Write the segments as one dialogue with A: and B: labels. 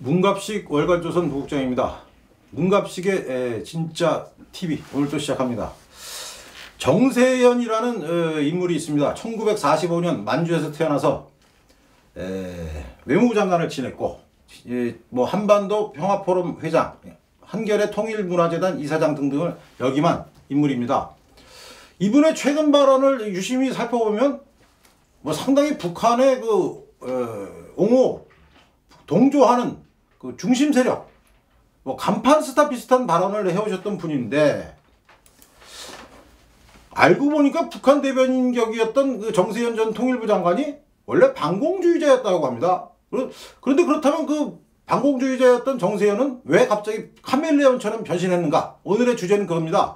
A: 문갑식 월간조선 부국장입니다. 문갑식의 진짜 TV 오늘 또 시작합니다. 정세현이라는 인물이 있습니다. 1945년 만주에서 태어나서 외무부 장관을 지냈고 뭐 한반도 평화포럼 회장, 한겨레 통일문화재단 이사장 등등을 역임한 인물입니다. 이분의 최근 발언을 유심히 살펴보면 뭐 상당히 북한의 옹호, 동조하는 그 중심 세력, 뭐 간판 스타 비슷한 발언을 해오셨던 분인데, 알고 보니까 북한 대변인 격이었던 그 정세현 전 통일부 장관이 원래 반공주의자였다고 합니다. 그런데 그렇다면 그 반공주의자였던 정세현은 왜 갑자기 카멜레온처럼 변신했는가? 오늘의 주제는 그겁니다.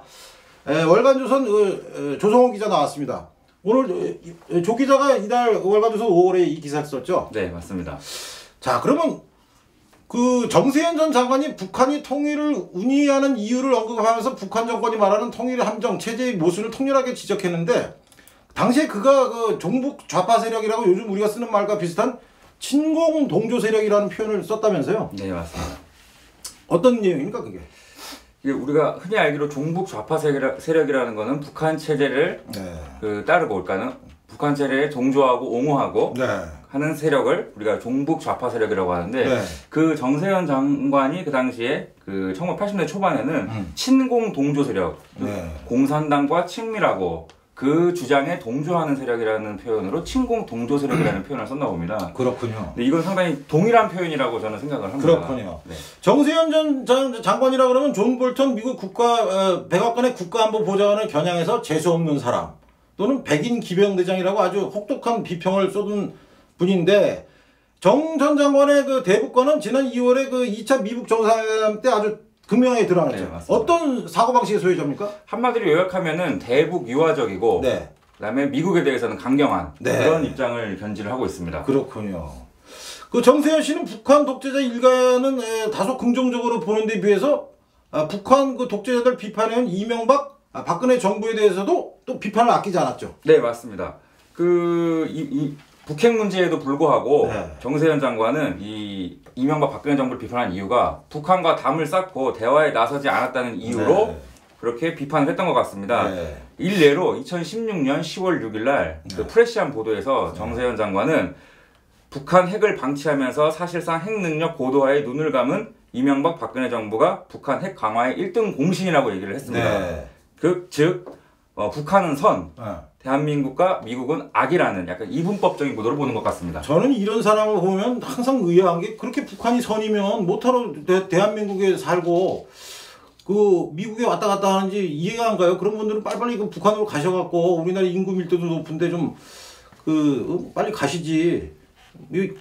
A: 월간조선 조성호 기자 나왔습니다. 오늘 조 기자가 이날 월간조선 5월에 이 기사를 썼죠?
B: 네, 맞습니다.
A: 자, 그러면 그 정세현 전 장관이 북한이 통일을 운이하는 이유를 언급하면서 북한 정권이 말하는 통일 함정 체제의 모순을 통렬하게 지적했는데, 당시에 그가 그 종북 좌파 세력이라고 요즘 우리가 쓰는 말과 비슷한 친공 동조 세력이라는 표현을 썼다면서요?
B: 네, 맞습니다.
A: 어떤 내용입니까 그게?
B: 이게 우리가 흔히 알기로 종북 좌파 세력이라는 거는 북한 체제를 따르고, 그러니까는 북한 체제에 동조하고 옹호하고 하는 세력을 우리가 종북 좌파 세력이라고 하는데, 그 정세현 장관이 그 당시에 그 1980년대 초반에는 친공 동조 세력, 공산당과 친밀하고 그 주장에 동조하는 세력이라는 표현으로 친공 동조 세력이라는 표현을 썼나 봅니다.
A: 그렇군요.
B: 근데 이건 상당히 동일한 표현이라고 저는 생각을 합니다.
A: 그렇군요. 네. 정세현 전 장관이라 그러면 존 볼턴 미국 백악관의 국가안보보좌관을 겨냥해서 재수없는 사람, 또는 백인 기병대장이라고 아주 혹독한 비평을 쏟은 분인데, 정 전 장관의 그 대북과는 지난 2월에 그 2차 미국 정상회담 때 아주 극명하게 드러났죠. 네, 어떤 사고방식의 소유자입니까?
B: 한마디로 요약하면은 대북 유화적이고, 그다음에 미국에 대해서는 강경한 그런 입장을 견지를 하고 있습니다.
A: 그렇군요. 그 정세현 씨는 북한 독재자 일가는 다소 긍정적으로 보는 데 비해서 북한 그 독재자들 비판해온 이명박, 박근혜 정부에 대해서도 또 비판을 아끼지 않았죠.
B: 네, 맞습니다. 북핵 문제에도 불구하고 정세현 장관은 이 이명박 박근혜 정부를 비판한 이유가 북한과 담을 쌓고 대화에 나서지 않았다는 이유로 그렇게 비판을 했던 것 같습니다. 일례로 2016년 10월 6일 날 그 프레시안 보도에서 정세현 장관은 북한 핵을 방치하면서 사실상 핵 능력 고도화에 눈을 감은 이명박 박근혜 정부가 북한 핵 강화의 1등 공신이라고 얘기를 했습니다. 즉 북한은 선, 대한민국과 미국은 악이라는 약간 이분법적인 구도를 보는 것 같습니다.
A: 저는 이런 사람을 보면 항상 의아한 게, 그렇게 북한이 선이면 못하러 대한민국에 살고 그 미국에 왔다 갔다 하는지 이해가 안 가요. 그런 분들은 빨리빨리 그 북한으로 가셔갖고, 우리나라 인구 밀도도 높은데 좀 빨리 가시지.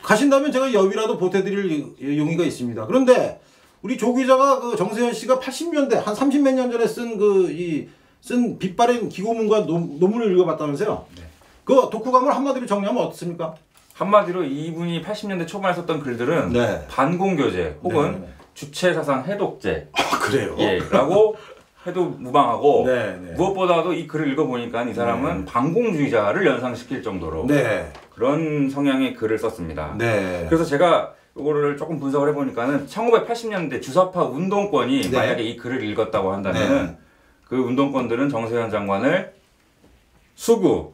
A: 가신다면 제가 여비라도 보태드릴 용의가 있습니다. 그런데 우리 조 기자가 그 정세현 씨가 80년대 한 30몇 년 전에 쓴 빛바랜 기고문과 논문을 읽어봤다면서요? 그 독후감을 한마디로 정리하면 어떻습니까?
B: 한마디로 이분이 80년대 초반에 썼던 글들은 반공교제 혹은 주체사상 해독제,
A: 그래요?
B: 라고 해도 무방하고, 무엇보다도 이 글을 읽어보니까 이 사람은 반공주의자를 연상시킬 정도로 그런 성향의 글을 썼습니다. 그래서 제가 이거를 조금 분석을 해보니까는 1980년대 주사파 운동권이 만약에 이 글을 읽었다고 한다면은 그 운동권들은 정세현 장관을 수구,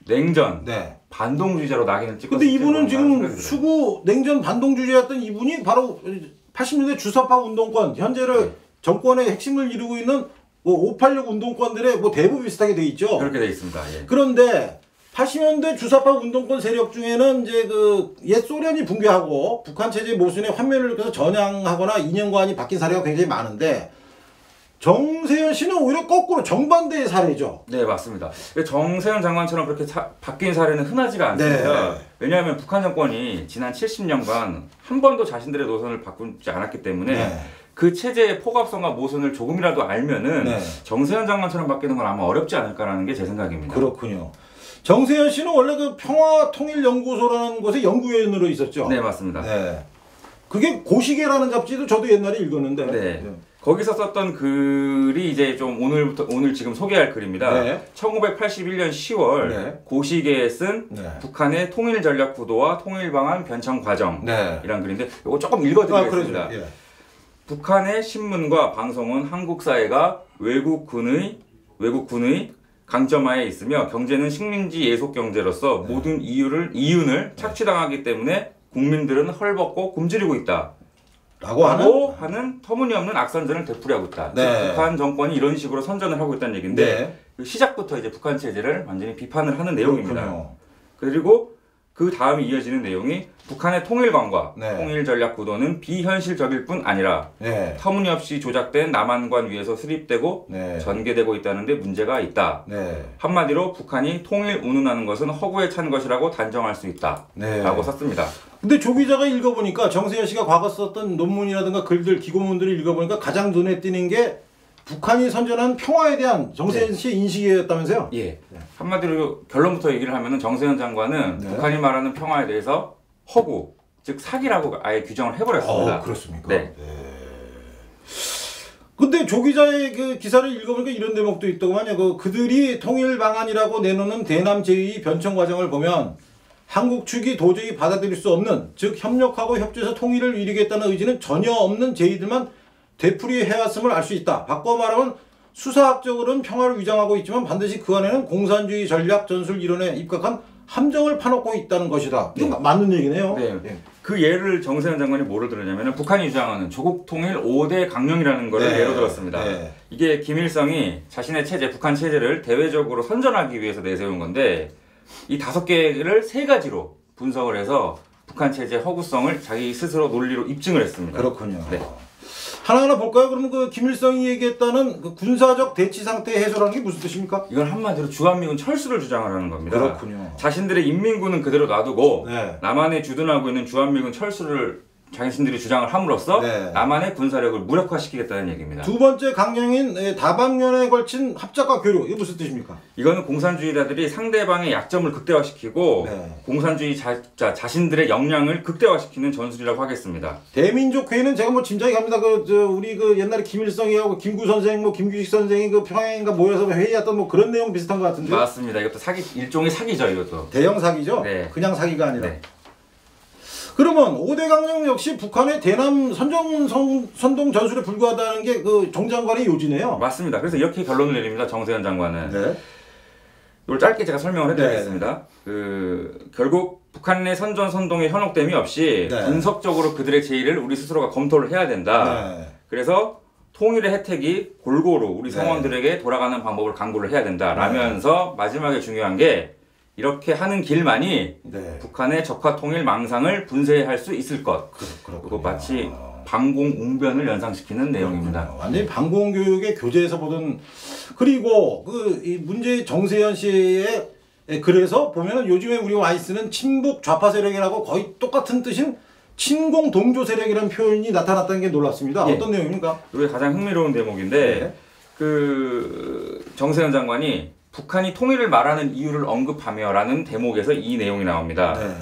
B: 냉전, 반동주의자로 낙인을 찍었을
A: 근데 이분은 지금 수구, 냉전, 반동주의자였던 이분이 바로 80년대 주사파 운동권, 현재를 정권의 핵심을 이루고 있는 뭐 586 운동권들의 뭐 대부 비슷하게 돼 있죠.
B: 그렇게 돼 있습니다.
A: 그런데 80년대 주사파 운동권 세력 중에는 이제 그 옛 소련이 붕괴하고 북한 체제 모순에 환멸을 일으켜서 전향하거나 이념관이 바뀐 사례가 굉장히 많은데, 정세현 씨는 오히려 거꾸로 정반대의 사례죠.
B: 네, 맞습니다. 정세현 장관처럼 그렇게 바뀐 사례는 흔하지가 않습니다. 왜냐하면 북한 정권이 지난 70년간 한 번도 자신들의 노선을 바꾸지 않았기 때문에 그 체제의 포갑성과 모순을 조금이라도 알면은 정세현 장관처럼 바뀌는 건 아마 어렵지 않을까라는 게 제 생각입니다.
A: 그렇군요. 정세현 씨는 원래 그 평화통일연구소라는 곳에 연구위원으로 있었죠.
B: 네, 맞습니다.
A: 그게 고시계라는 잡지도 저도 옛날에 읽었는데.
B: 거기서 썼던 글이 이제 좀 오늘 지금 소개할 글입니다. 네. 1981년 10월 네. 고시계에 쓴 네. 북한의 통일 전략 구도와 통일 방안 변청 과정이란 네. 글인데 이거 조금 읽어드리겠습니다. 예. 북한의 신문과 방송은 한국 사회가 외국군의 강점하에 있으며 경제는 식민지 예속 경제로서 네. 모든 이윤을 착취당하기 때문에 국민들은 헐벗고 굶주리고 있다. 라고 하는 터무니없는 악선전을 되풀이하고 있다. 네. 북한 정권이 이런 식으로 선전을 하고 있다는 얘기인데 네. 시작부터 이제 북한 체제를 완전히 비판을 하는 내용입니다. 그렇군요. 그리고 그 다음에 이어지는 내용이 북한의 통일관과 네. 통일 전략 구도는 비현실적일 뿐 아니라 네. 터무니없이 조작된 남한관 위에서 수립되고 네. 전개되고 있다는 데 문제가 있다. 네. 한마디로 북한이 통일 운운하는 것은 허구에 찬 것이라고 단정할 수 있다. 네. 라고 썼습니다.
A: 근데 조 기자가 읽어보니까 정세현 씨가 과거 썼던 논문이라든가 글들, 기고문들을 읽어보니까 가장 눈에 띄는 게 북한이 선전한 평화에 대한 정세현 씨의 인식이었다면서요?
B: 예. 네. 한마디로 결론부터 얘기를 하면은 정세현 장관은 네. 북한이 말하는 평화에 대해서 허구, 즉 사기라고 아예 규정을 해버렸습니다.
A: 그렇습니까?
B: 네.
A: 근데 조 기자의 그 기사를 읽어보니까 이런 대목도 있더구만요. 그들이 통일 방안이라고 내놓는 대남 제의 변청 과정을 보면 한국 측이 도저히 받아들일 수 없는, 즉 협력하고 협조해서 통일을 이루겠다는 의지는 전혀 없는 제의들만 되풀이해왔음을 알 수 있다. 바꿔 말하면 수사학적으로는 평화를 위장하고 있지만 반드시 그 안에는 공산주의 전략 전술 이론에 입각한 함정을 파놓고 있다는 것이다. 네. 맞는 얘기네요.
B: 네. 네. 그 예를 정세현 장관이 뭐를 들었냐면 북한이 주장하는 조국 통일 5대 강령이라는 것을 네. 예로 들었습니다. 네. 이게 김일성이 자신의 체제, 북한 체제를 대외적으로 선전하기 위해서 내세운 건데 이 5개를 3가지로 분석을 해서 북한 체제 허구성을 자기 스스로 논리로 입증을 했습니다.
A: 그렇군요. 네. 하나하나 볼까요? 그러면 그 김일성이 얘기했다는 그 군사적 대치 상태 해소라는 게 무슨 뜻입니까?
B: 이건 한마디로 주한미군 철수를 주장을 하는 겁니다.
A: 그렇군요.
B: 자신들의 인민군은 그대로 놔두고 네. 남한에 주둔하고 있는 주한미군 철수를 자신들이 주장을 함으로써 네. 남한의 군사력을 무력화시키겠다는 얘기입니다.
A: 두 번째 강령인 다방면에 걸친 합작과 교류, 이게 무슨 뜻입니까?
B: 이거는 공산주의자들이 상대방의 약점을 극대화시키고 네. 자신들의 역량을 극대화시키는 전술이라고 하겠습니다.
A: 대민족회의는 제가 뭐 짐작이 갑니다. 우리 옛날에 김일성이하고 김구 선생, 김규식 선생이 평양인가 모여서 회의했던 뭐 그런 내용 비슷한 것 같은데.
B: 맞습니다. 이것도 일종의 사기죠, 이것도.
A: 대형 사기죠? 네. 그냥 사기가 아니라. 네. 그러면 5대 강령 역시 북한의 대남 선동 전술에 불과하다는 게 정 장관의 요지네요.
B: 맞습니다. 그래서 이렇게 결론을 내립니다. 정세현 장관은. 네. 이걸 짧게 제가 설명을 해드리겠습니다. 네. 결국 북한 내 선동에 현혹됨이 없이 네. 분석적으로 그들의 제의를 우리 스스로가 검토를 해야 된다. 네. 그래서 통일의 혜택이 골고루 우리 성원들에게 돌아가는 방법을 강구를 해야 된다. 라면서 마지막에 중요한 게 이렇게 하는 길만이 네. 북한의 적화 통일 망상을 분쇄할 수 있을 것. 그리고 마치 방공웅변을 연상시키는 내용입니다.
A: 완전히 방공교육의 교재에서 보던. 그리고 문제의 정세현 씨의 글에서 보면은 요즘에 우리가 많이 쓰는 친북 좌파 세력이라고 거의 똑같은 뜻인 친공 동조 세력이라는 표현이 나타났다는 게 놀랍습니다. 예. 어떤 내용입니까?
B: 이게 가장 흥미로운 대목인데 네. 정세현 장관이 북한이 통일을 말하는 이유를 언급하며라는 대목에서 이 내용이 나옵니다. 네.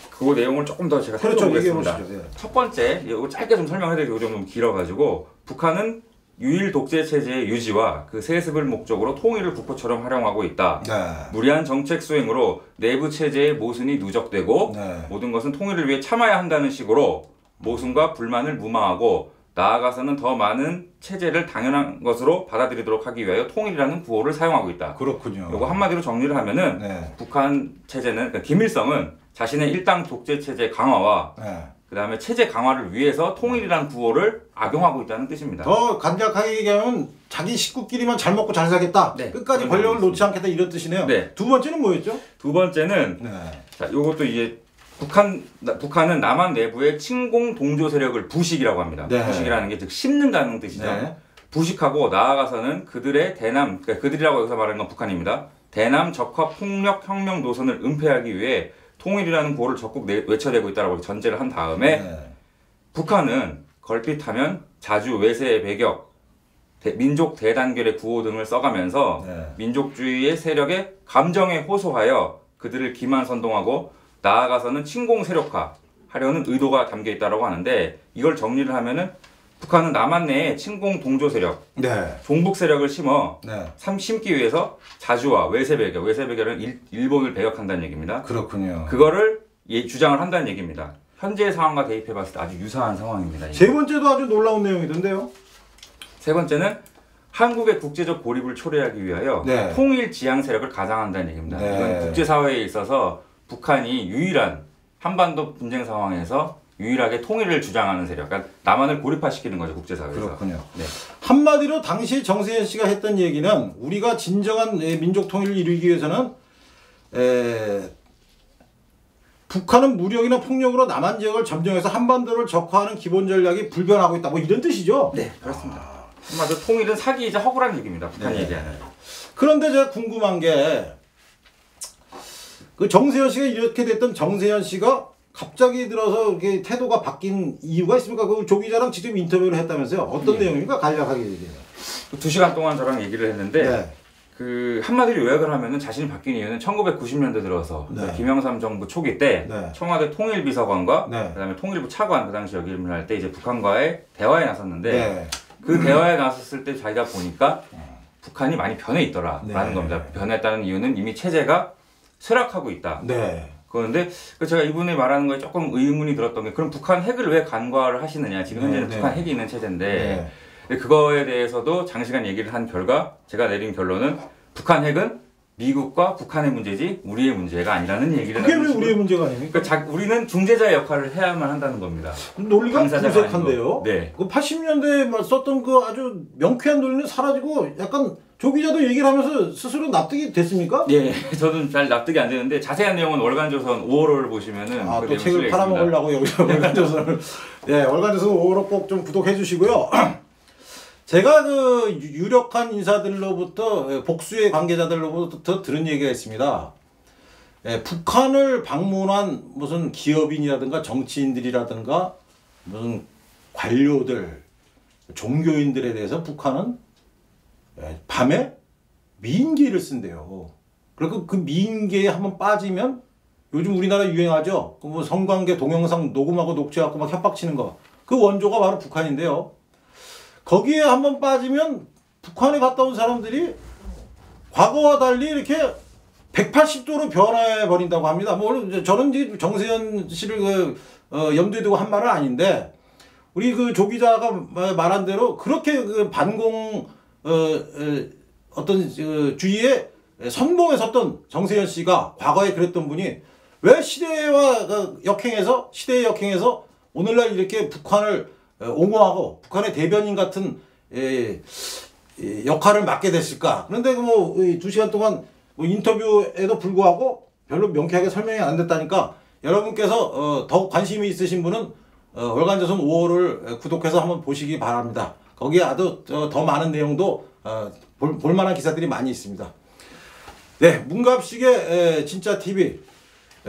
B: 그 내용을 조금 더 제가 살펴보겠습니다. 네. 첫 번째, 이거 짧게 좀 설명해드리고 좀 길어가지고 북한은 유일 독재 체제의 유지와 그 세습을 목적으로 통일을 국호처럼 활용하고 있다. 네. 무리한 정책 수행으로 내부 체제의 모순이 누적되고 네. 모든 것은 통일을 위해 참아야 한다는 식으로 모순과 불만을 무마하고 나아가서는 더 많은 체제를 당연한 것으로 받아들이도록 하기 위하여 통일이라는 구호를 사용하고 있다.
A: 그렇군요.
B: 이거 한마디로 정리를 하면은 네. 북한 체제는 그러니까 김일성은 자신의 일당 독재 체제 강화와 네. 그 다음에 체제 강화를 위해서 통일이라는 구호를 악용하고 있다는 뜻입니다.
A: 더 간략하게 얘기하면 자기 식구끼리만 잘 먹고 잘 살겠다. 네. 끝까지 권력을 놓지 않겠다 이런 뜻이네요. 네. 두 번째는 뭐였죠?
B: 두 번째는 자, 이것도 이제 북한은 남한 내부의 친공 동조 세력을 부식이라고 합니다. 네. 부식이라는 게 즉 심는다는 뜻이죠. 네. 부식하고 나아가서는 그들의 그러니까 그들이라고 여기서 말하는 건 북한입니다. 대남 적화 폭력 혁명 노선을 은폐하기 위해 통일이라는 구호를 적극 외쳐대고 있다고 전제를 한 다음에 네. 북한은 걸핏하면 자주 외세의 배격, 민족 대단결의 구호 등을 써가면서 네. 민족주의의 세력에 감정에 호소하여 그들을 기만 선동하고 나아가서는 친공 세력화 하려는 의도가 담겨 있다고 하는데 이걸 정리를 하면은 북한은 남한 내에 친공 동조 세력,
A: 네.
B: 종북 세력을 심어
A: 네.
B: 심기 위해서 자주와 외세 배격, 외세 배격은 일본을 배격한다는 얘기입니다.
A: 그렇군요.
B: 그거를 주장을 한다는 얘기입니다. 현재 상황과 대입해봤을 때 아주 유사한 상황입니다. 이게.
A: 세 번째도 아주 놀라운 내용이던데요.
B: 세 번째는 한국의 국제적 고립을 초래하기 위하여
A: 네.
B: 통일 지향 세력을 가장한다는 얘기입니다.
A: 네.
B: 이건 국제사회에 있어서 북한이 유일한 한반도 분쟁 상황에서 유일하게 통일을 주장하는 세력, 그러니까 남한을 고립화시키는 거죠, 국제사회에서.
A: 그렇군요.
B: 네.
A: 한마디로 당시 정세현 씨가 했던 얘기는 우리가 진정한 민족 통일을 이루기 위해서는 북한은 무력이나 폭력으로 남한 지역을 점령해서 한반도를 적화하는 기본 전략이 불변하고 있다. 뭐 이런 뜻이죠?
B: 네, 그렇습니다. 한마디로 통일은 사기이자 허구라는 얘기입니다. 북한이
A: 네.
B: 얘기하는.
A: 그런데 제가 궁금한 게 그 정세현 씨가 이렇게 됐던 정세현 씨가 갑자기 들어서 이렇게 태도가 바뀐 이유가 있습니까? 그 조 기자랑 직접 인터뷰를 했다면서요? 어떤 내용입니까? 간략하게 얘기해요.
B: 2시간 동안 저랑 얘기를 했는데
A: 네.
B: 그 한마디로 요약을 하면은 자신이 바뀐 이유는 1990년대 들어서
A: 네.
B: 김영삼 정부 초기 때
A: 네.
B: 청와대 통일비서관과
A: 네.
B: 그다음에 통일부 차관 그 당시 역임을 할 때 이제 북한과의 대화에 나섰는데
A: 네.
B: 그 대화에 나섰을 때 자기가 보니까 북한이 많이 변해 있더라라는
A: 네.
B: 겁니다. 변했다는 이유는 이미 체제가 쇠락하고 있다.
A: 네.
B: 그런데 제가 이분이 말하는 거에 조금 의문이 들었던 게 그럼 북한 핵을 왜 간과를 하시느냐. 지금 현재는
A: 네.
B: 북한 핵이 있는 체제인데
A: 네.
B: 근데 그거에 대해서도 장시간 얘기를 한 결과 제가 내린 결론은 북한 핵은 미국과 북한의 문제지 우리의 문제가 아니라는 얘기를
A: 그게 왜
B: 하는
A: 우리의 문제가 아닙니까?
B: 그러니까 우리는 중재자의 역할을 해야만 한다는 겁니다.
A: 논리가
B: 당사자가
A: 무색한데요.
B: 아니고. 네.
A: 그 80년대에 썼던 그 아주 명쾌한 논리는 사라지고 약간 조 기자도 얘기를 하면서 스스로 납득이 됐습니까?
B: 예, 저는 잘 납득이 안 되는데 자세한 내용은 월간조선 5월호를 보시면은
A: 아,
B: 그
A: 또
B: 내용이
A: 책을
B: 실려 있습니다.
A: 팔아먹으려고 여기서 월간조선을 예, 월간조선 5월호 꼭 좀 구독해 주시고요. 제가 그 유력한 인사들로부터 복수의 관계자들로부터 들은 얘기가 있습니다. 예, 북한을 방문한 무슨 기업인이라든가 정치인들이라든가 무슨 관료들, 종교인들에 대해서 북한은 밤에 미인계를 쓴대요. 그리고 그 미인계에 한번 빠지면 요즘 우리나라 유행하죠. 그 뭐 성관계 동영상 녹음하고 녹취하고 막 협박치는 거. 그 원조가 바로 북한인데요. 거기에 한번 빠지면 북한에 갔다 온 사람들이 과거와 달리 이렇게 180도로 변해 버린다고 합니다. 뭐 저는 이제 정세현 씨를 염두에 두고 한 말은 아닌데 우리 그 조 기자가 말한 대로 그렇게 그 반공 어떤 주의에 선봉에 섰던 정세현 씨가 과거에 그랬던 분이 왜 시대와 시대의 역행에서 오늘날 이렇게 북한을 옹호하고 북한의 대변인 같은 역할을 맡게 됐을까? 그런데 뭐 2시간 동안 뭐 인터뷰에도 불구하고 별로 명쾌하게 설명이 안 됐다니까 여러분께서 더욱 관심이 있으신 분은 월간조선 5월을 구독해서 한번 보시기 바랍니다. 거기에 아주 더 많은 내용도 볼만한 기사들이 많이 있습니다. 네, 문갑식의 진짜 TV.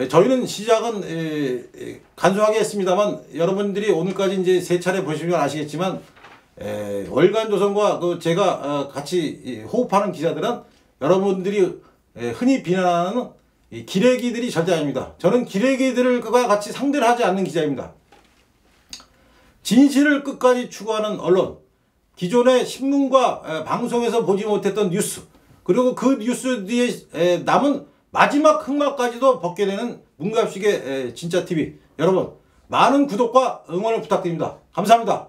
A: 저희는 시작은 간소하게 했습니다만 여러분들이 오늘까지 이제 세 차례 보시면 아시겠지만 월간조선과 그 제가 같이 호흡하는 기자들은 여러분들이 흔히 비난하는 기레기들이 절대 아닙니다. 저는 기레기들과 같이 상대를 하지 않는 기자입니다. 진실을 끝까지 추구하는 언론, 기존의 신문과 방송에서 보지 못했던 뉴스, 그리고 그 뉴스 뒤에 남은 마지막 흑막까지도 벗게 되는 문갑식의 진짜 TV. 여러분 많은 구독과 응원을 부탁드립니다. 감사합니다.